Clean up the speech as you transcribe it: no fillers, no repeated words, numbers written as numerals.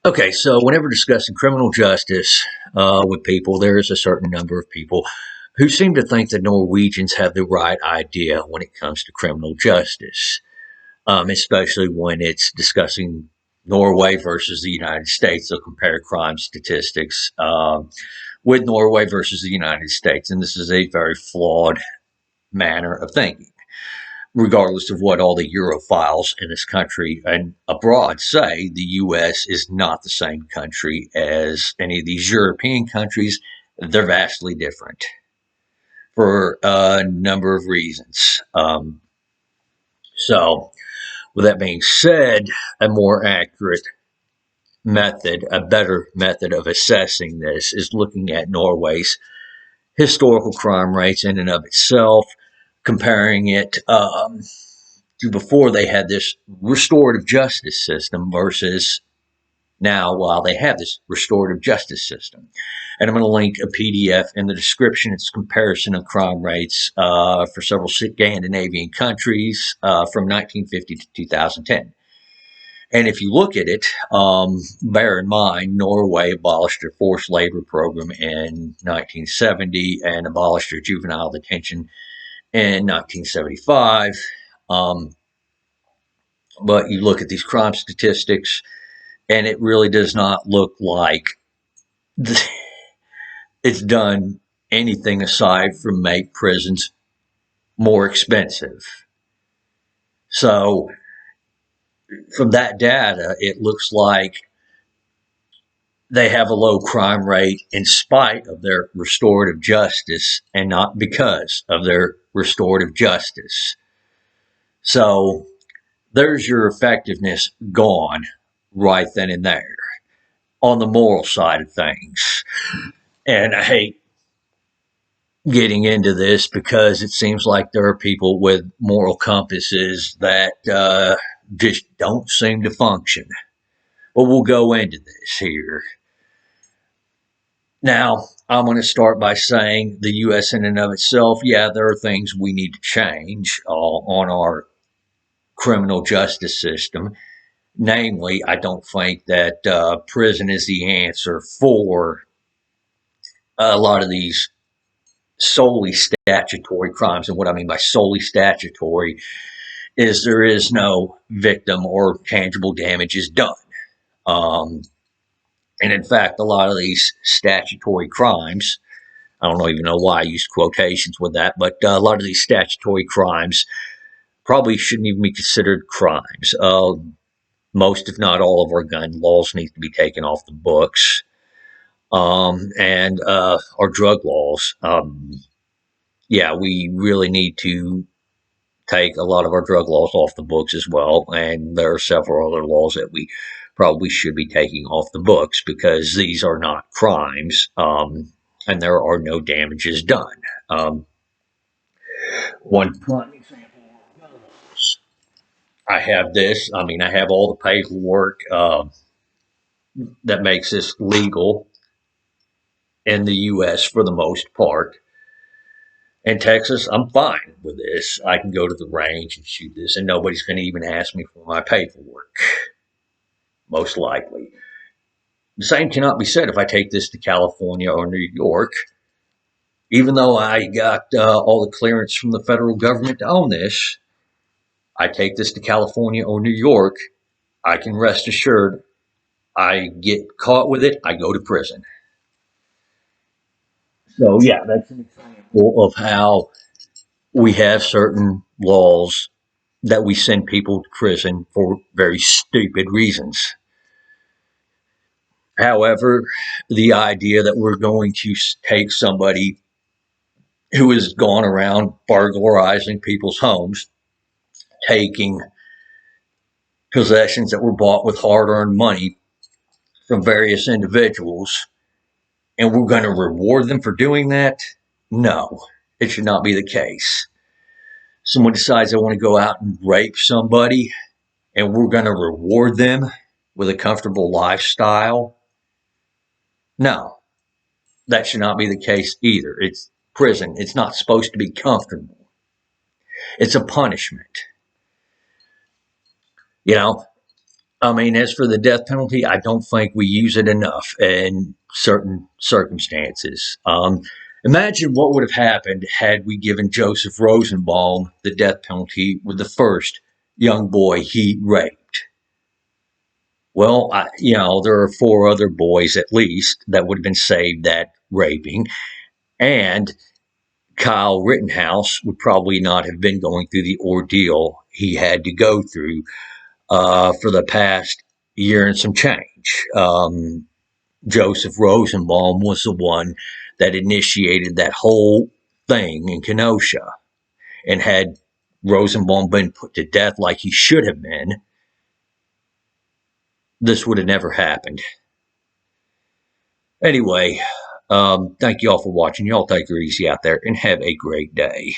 Okay, so whenever discussing criminal justice with people, there is a certain number of people who seem to think that Norwegians have the right idea when it comes to criminal justice, especially when it's discussing Norway versus the United States. They'll compare crime statistics with Norway versus the United States, and this is a very flawed manner of thinking, regardless of what all the Europhiles in this country and abroad say. The U.S. is not the same country as any of these European countries. They're vastly different for a number of reasons. So, with that being said, a more accurate method, a better method of assessing this is looking at Norway's historical crime rates in and of itself, comparing it to before they had this restorative justice system versus now while they have this restorative justice system. And I'm going to link a PDF in the description. It's a comparison of crime rates for several Scandinavian countries from 1950 to 2010. And if you look at it, bear in mind, Norway abolished their forced labor program in 1970 and abolished their juvenile detention in 1975. But you look at these crime statistics, and it really does not look like it's done anything aside from make prisons more expensive. So, from that data, it looks like they have a low crime rate in spite of their restorative justice and not because of their restorative justice. So, there's your effectiveness gone right then and there on the moral side of things. And I hate getting into this because it seems like there are people with moral compasses that just don't seem to function. But we'll go into this here. Now, I'm going to start by saying the U.S. in and of itself, yeah, there are things we need to change on our criminal justice system. Namely, I don't think that prison is the answer for a lot of these solely statutory crimes. And what I mean by solely statutory is there is no victim or tangible damage is done. Um, and in fact, a lot of these statutory crimes, I don't even know why I used quotations with that, but a lot of these statutory crimes probably shouldn't even be considered crimes. Most, if not all, of our gun laws need to be taken off the books, and our drug laws. Yeah, we really need to take a lot of our drug laws off the books as well. And there are several other laws that we probably should be taking off the books because these are not crimes, and there are no damages done. One prime example, I have this. I mean, I have all the paperwork that makes this legal in the U.S. for the most part. In Texas, I'm fine with this. I can go to the range and shoot this, and nobody's going to even ask me for my paperwork, most likely. The same cannot be said if I take this to California or New York. Even though I got all the clearance from the federal government to own this, I take this to California or New York, I can rest assured I get caught with it, I go to prison. So, yeah, that's an example of how we have certain laws that we send people to prison for very stupid reasons. However, the idea that we're going to take somebody who has gone around burglarizing people's homes, taking possessions that were bought with hard earned money from various individuals, and we're going to reward them for doing that? No, it should not be the case. Someone decides they want to go out and rape somebody, and we're going to reward them with a comfortable lifestyle? No, that should not be the case either. It's prison. It's not supposed to be comfortable. It's a punishment. You know, I mean, as for the death penalty, I don't think we use it enough in certain circumstances. Imagine what would have happened had we given Joseph Rosenbaum the death penalty with the first young boy he raped. Well, there are four other boys at least that would have been saved that raping, and Kyle Rittenhouse would probably not have been going through the ordeal he had to go through for the past year and some change. Joseph Rosenbaum was the one that initiated that whole thing in Kenosha. And had Rosenbaum been put to death like he should have been, this would have never happened. Anyway, thank you all for watching. Y'all take her easy out there and have a great day.